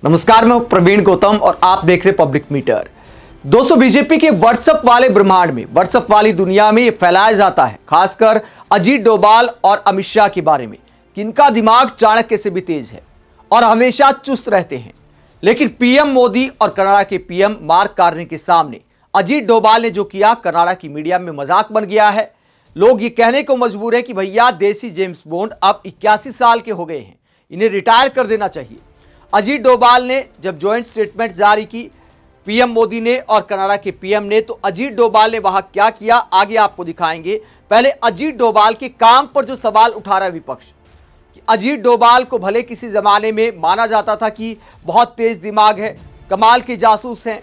नमस्कार, मैं प्रवीण गौतम और आप देख रहे पब्लिक मीटर। दोस्तों, बीजेपी के व्हाट्सएप वाले ब्रह्मांड में, व्हाट्सएप वाली दुनिया में ये फैलाया जाता है, खासकर अजीत डोभाल और अमित शाह के बारे में, कि इनका दिमाग चाणक्य से भी तेज है और हमेशा चुस्त रहते हैं। लेकिन पीएम मोदी और कनाडा के पीएम मार्क कार्नी के सामने अजीत डोभाल ने जो किया, कनाडा की मीडिया में मजाक बन गया है। लोग ये कहने को मजबूर है कि भैया देसी जेम्स बॉन्ड अब 81 साल के हो गए हैं, इन्हें रिटायर कर देना चाहिए। अजीत डोभाल ने जब ज्वाइंट स्टेटमेंट जारी की, पीएम मोदी ने और कनाडा के पीएम ने, तो अजीत डोभाल ने वहां क्या किया आगे आपको दिखाएंगे। पहले अजीत डोभाल के काम पर जो सवाल उठा रहा है विपक्ष, कि अजीत डोभाल को भले किसी जमाने में माना जाता था कि बहुत तेज दिमाग है, कमाल के जासूस हैं,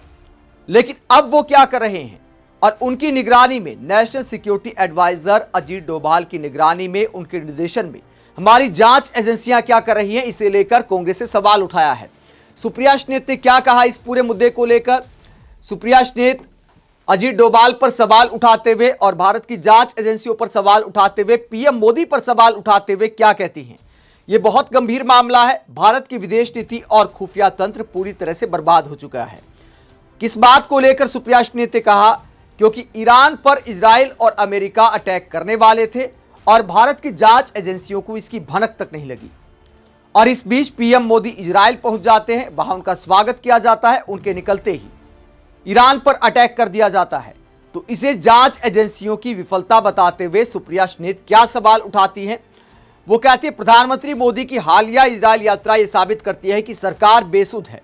लेकिन अब वो क्या कर रहे हैं। और उनकी निगरानी में national security adviser Ajit Doval की निगरानी में, उनके निर्देशन में हमारी जांच एजेंसियां क्या कर रही हैं, इसे लेकर कांग्रेस से सवाल उठाया है। सुप्रिया श्नेत ने क्या कहा इस पूरे मुद्दे को लेकर। सुप्रिया श्नेत अजीत डोभाल पर सवाल उठाते हुए और भारत की जांच एजेंसियों पर सवाल उठाते हुए, पीएम मोदी पर सवाल उठाते हुए क्या कहती हैं। यह बहुत गंभीर मामला है। भारत की विदेश नीति और खुफिया तंत्र पूरी तरह से बर्बाद हो चुका है। किस बात को लेकर सुप्रिया श्नेत ने कहा, क्योंकि ईरान पर इजराइल और अमेरिका अटैक करने वाले थे और भारत की जांच एजेंसियों को इसकी भनक तक नहीं लगी। और इस बीच पीएम मोदी इजराइल पहुंच जाते हैं, वहां उनका स्वागत किया जाता है, उनके निकलते ही ईरान पर अटैक कर दिया जाता है। तो इसे जांच एजेंसियों की विफलता बताते हुए सुप्रिया श्नेत क्या सवाल उठाती हैं। वो कहती है, प्रधानमंत्री मोदी की हालिया इजराइल यात्रा यह साबित करती है कि सरकार बेसुध है,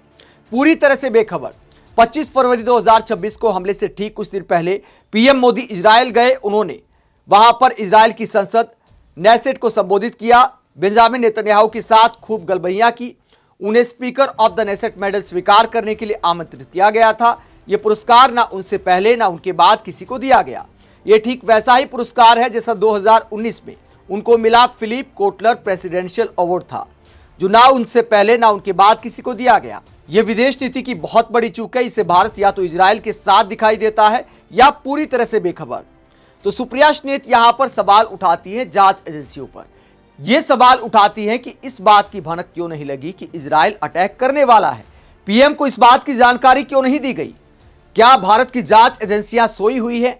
पूरी तरह से बेखबर। 25 फरवरी 2026 को हमले से ठीक कुछ दिन पहले पीएम मोदी इजराइल गए। उन्होंने वहां पर इजराइल की संसद नेसेट को संबोधित किया, बेंजामिन नेतन्याहू के साथ खूब गलबैयां की। उन्हें speaker of the Knesset medal स्वीकार करने के लिए आमंत्रित किया गया था। यह पुरस्कार ना उनसे पहले ना उनके बाद किसी को दिया गया। यह ठीक वैसा ही पुरस्कार है जैसा 2019 में उनको मिला फिलिप कोटलर प्रेसिडेंशियल अवार्ड था, जो ना उनसे पहले ना उनके बाद किसी को दिया गया। यह विदेश नीति की बहुत बड़ी चूक है। इसे भारत या तो इजराइल के साथ दिखाई देता है या पूरी तरह से बेखबर। तो सुप्रिया श्नेत यहां पर सवाल उठाती है जांच एजेंसियों पर। यह सवाल उठाती है कि इस बात की भनक क्यों नहीं लगी कि इजराइल अटैक करने वाला है। पीएम को इस बात की जानकारी क्यों नहीं दी गई। क्या भारत की जांच एजेंसियां सोई हुई है।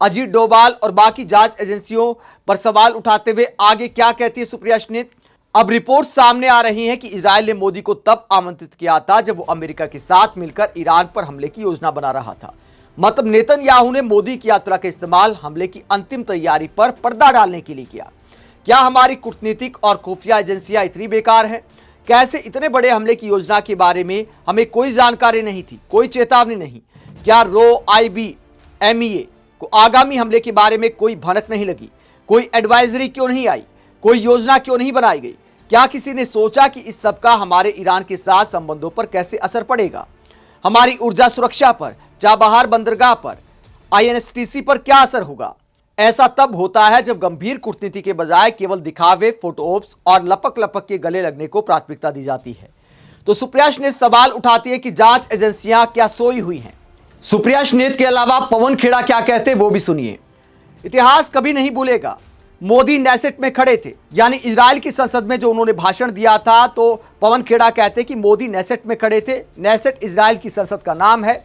अजीत डोभाल और बाकी जांच एजेंसियों पर सवाल उठाते हुए आगे क्या कहती है सुप्रिया श्नेत। अब रिपोर्ट सामने आ रही है कि इजराइल ने मोदी को तब आमंत्रित किया था जब वो अमेरिका के साथ मिलकर ईरान पर हमले की योजना बना रहा था। मतलब नेतन्याहू ने मोदी की यात्रा का इस्तेमाल हमले की अंतिम तैयारी पर पर्दा डालने के लिए किया। क्या हमारी कूटनीतिक और खुफिया एजेंसियां इतनी बेकार हैं। कैसे इतने बड़े हमले की योजना के बारे में हमें कोई जानकारी नहीं थी, कोई चेतावनी नहीं। क्या रो IBMEA को आगामी हमले के बारे में कोई भनक नहीं लगी। कोई एडवाइजरी क्यों नहीं आई, कोई योजना क्यों नहीं बनाई गई। क्या किसी ने सोचा कि इस सब का हमारे ईरान के साथ संबंधों पर कैसे असर पड़ेगा, हमारी ऊर्जा सुरक्षा पर, चाबहार बंदरगाह पर, INSTC पर क्या असर होगा। ऐसा तब होता है जब गंभीर कूटनीति के बजाय केवल दिखावे, फोटोओप्स और लपक लपक के गले लगने को प्राथमिकता दी जाती है। तो सुप्रिया श्नेत सवाल उठाती है कि जांच एजेंसियां क्या सोई हुई हैं। सुप्रिया श्नेत के अलावा पवन खेड़ा क्या कहते हैं वो भी सुनिए। इतिहास कभी नहीं भूलेगा, मोदी नेसेट में खड़े थे, यानी इजराइल की संसद में जो उन्होंने भाषण दिया था। तो पवन खेड़ा कहते कि मोदी नेसेट में खड़े थे। नेसेट इजराइल की संसद का नाम है।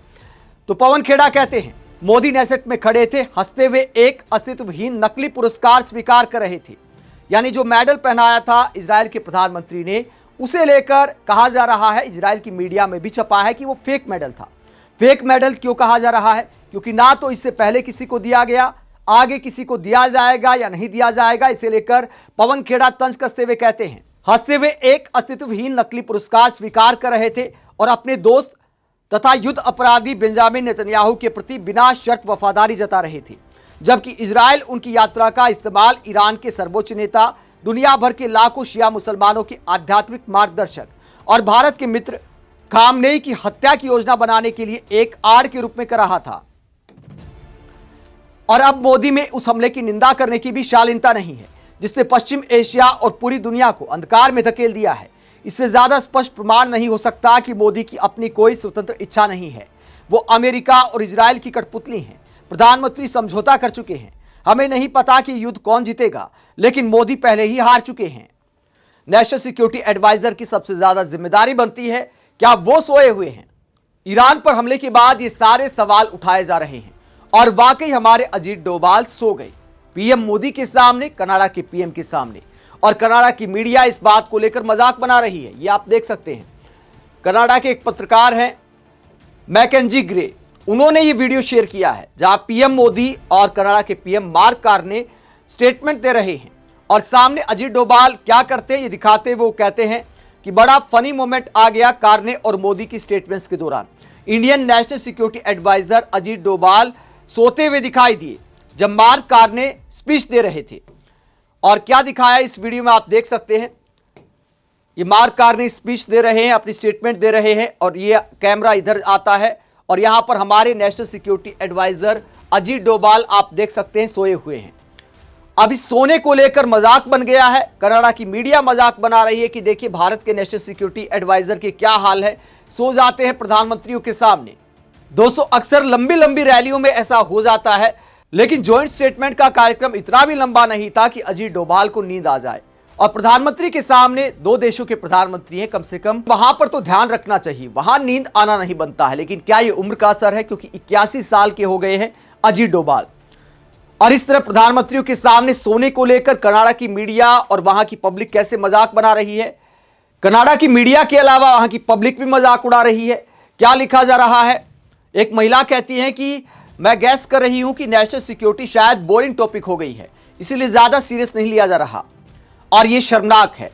तो पवन खेड़ा कहते हैं मोदी नेसेट में खड़े थे, हंसते हुए एक अस्तित्वहीन नकली पुरस्कार स्वीकार कर रहे थे। यानी जो मेडल पहनाया था इजराइल के प्रधानमंत्री ने, उसे लेकर कहा जा रहा है, इजराइल की मीडिया में भी छपा है कि वो फेक मेडल था। फेक मेडल क्यों कहा जा रहा है, क्योंकि ना तो इससे पहले किसी को दिया गया, आगे किसी को दिया जाएगा या नहीं दिया जाएगा। इसे लेकर पवन खेड़ा तंज कसते हुए कहते हैं, हंसते हुए एक अस्तित्वहीन नकली पुरस्कार स्वीकार कर रहे थे और अपने दोस्त तथा युद्ध अपराधी बेंजामिन नेतन्याहू के प्रति बिना शर्त वफादारी जता रहे थे। जबकि इजराइल उनकी यात्रा का इस्तेमाल ईरान के सर्वोच्च नेता, दुनिया भर के लाखों शिया मुसलमानों के आध्यात्मिक मार्गदर्शक और भारत के मित्र खामनेई की हत्या की योजना बनाने के लिए एक आड़ के रूप में कर रहा था। और अब मोदी में उस हमले की निंदा करने की भी शालीनता नहीं है, जिसने पश्चिम एशिया और पूरी दुनिया को अंधकार में धकेल दिया है। इससे ज्यादा स्पष्ट प्रमाण नहीं हो सकता कि मोदी की अपनी कोई स्वतंत्र इच्छा नहीं है। वो अमेरिका और इजराइल की कठपुतली हैं। प्रधानमंत्री समझौता कर चुके हैं। हमें नहीं पता कि युद्ध कौन जीतेगा, लेकिन मोदी पहले ही हार चुके हैं। नेशनल सिक्योरिटी एडवाइजर की सबसे ज्यादा जिम्मेदारी बनती है क्या वो सोए हुए हैं? ईरान पर हमले के बाद ये सारे सवाल उठाए जा रहे हैं और वाकई हमारे अजीत डोभाल सो गए, पीएम मोदी के सामने, कनाडा के पीएम के सामने। और कनाडा की मीडिया इस बात को लेकर मजाक बना रही है। ये आप देख सकते हैं, कनाडा के एक पत्रकार हैं मैकेंजी ग्रे, उन्होंने ये वीडियो शेयर किया है जहां पीएम मोदी और कनाडा के पीएम मार्क कार्ने स्टेटमेंट दे रहे हैं और सामने अजीत डोभाल क्या करते हैं ये दिखाते हैं। वो कहते हैं कि बड़ा फनी मोमेंट आ गया कार्ने और मोदी की स्टेटमेंट्स के दौरान। Indian national security adviser Ajit Doval सोते हुए दिखाई दिए जब मार्क कार्ने स्पीच दे रहे थे। और क्या दिखाया इस वीडियो में आप देख सकते हैं, ये मार्क कार्ने स्पीच दे रहे हैं, अपनी स्टेटमेंट दे रहे हैं और ये कैमरा इधर आता है और यहां पर हमारे national security adviser Ajit Doval आप देख सकते हैं सोए हुए हैं। अब इस सोने को लेकर मजाक बन गया है, कनाडा की मीडिया मजाक बना रही है कि देखिए भारत के नेशनल सिक्योरिटी एडवाइजर के क्या हाल है, सो जाते हैं प्रधानमंत्रियों के सामने। दोस्तों अक्सर लंबी लंबी रैलियों में ऐसा हो जाता है, लेकिन ज्वाइंट स्टेटमेंट का कार्यक्रम इतना भी लंबा नहीं था कि अजीत डोभाल को नींद आ जाए। और प्रधानमंत्री के सामने, दो देशों के प्रधानमंत्री हैं कम से कम, वहां पर तो ध्यान रखना चाहिए, वहां नींद आना नहीं बनता है। लेकिन क्या ये उम्र का असर है, क्योंकि 81 साल के हो गए हैं अजीत डोभाल। और इस तरह प्रधानमंत्रियों के सामने सोने को लेकर कनाडा की मीडिया और वहां की पब्लिक कैसे मजाक बना रही है। कनाडा की मीडिया के अलावा वहां की पब्लिक भी मजाक उड़ा रही है। क्या लिखा जा रहा है, एक महिला कहती है कि मैं गैस कर रही हूं कि नेशनल सिक्योरिटी शायद बोरिंग टॉपिक हो गई है, इसीलिए ज्यादा सीरियस नहीं लिया जा रहा और यह शर्मनाक है।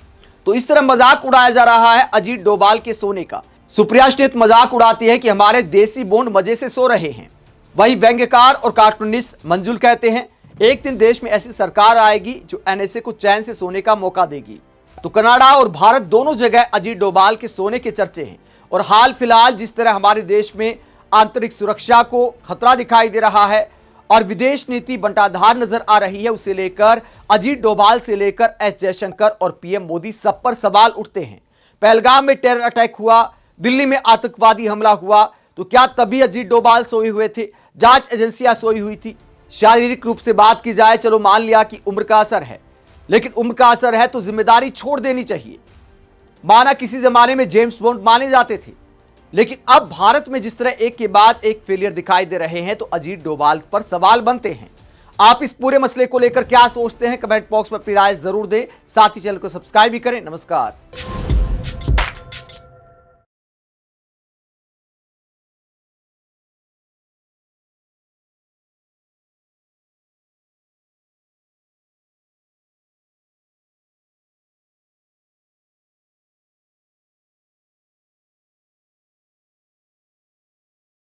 तो इस तरह मजाक उड़ाया जा रहा है अजीत डोभाल के सोने का। सुप्रिया स्नेत मजाक उड़ाती है कि हमारे देसी बोंड मजे से सो रहे हैं। वही व्यंग्यकार और कार्टूनिस्ट मंजुल कहते हैं एक दिन देश में ऐसी सरकार आएगी जो एनएसए को चैन से सोने का मौका देगी। तो कनाडा और भारत दोनों जगह अजीत डोभाल के सोने के चर्चे हैं। और हाल फिलहाल जिस तरह हमारे देश में आंतरिक सुरक्षा को खतरा दिखाई दे रहा है और विदेश नीति बंटाधार नजर आ रही है, उसे लेकर अजीत डोभाल से लेकर एस जयशंकर और पीएम मोदी सब पर सवाल उठते हैं। पहलगाम में टेरर अटैक हुआ, दिल्ली में आतंकवादी हमला हुआ, तो क्या तभी अजीत डोभाल सोए हुए थे? जांच एजेंसियां सोई हुई थी? शारीरिक रूप से बात की जाए, चलो मान लिया कि उम्र का असर है, लेकिन उम्र का असर है तो जिम्मेदारी छोड़ देनी चाहिए। माना किसी जमाने में जेम्स बॉन्ड माने जाते थे, लेकिन अब भारत में जिस तरह एक के बाद एक फेलियर दिखाई दे रहे हैं, तो अजीत डोभाल पर सवाल बनते हैं। आप इस पूरे मसले को लेकर क्या सोचते हैं, कमेंट बॉक्स में अपनी राय जरूर दें। साथ ही चैनल को सब्सक्राइब भी करें। नमस्कार।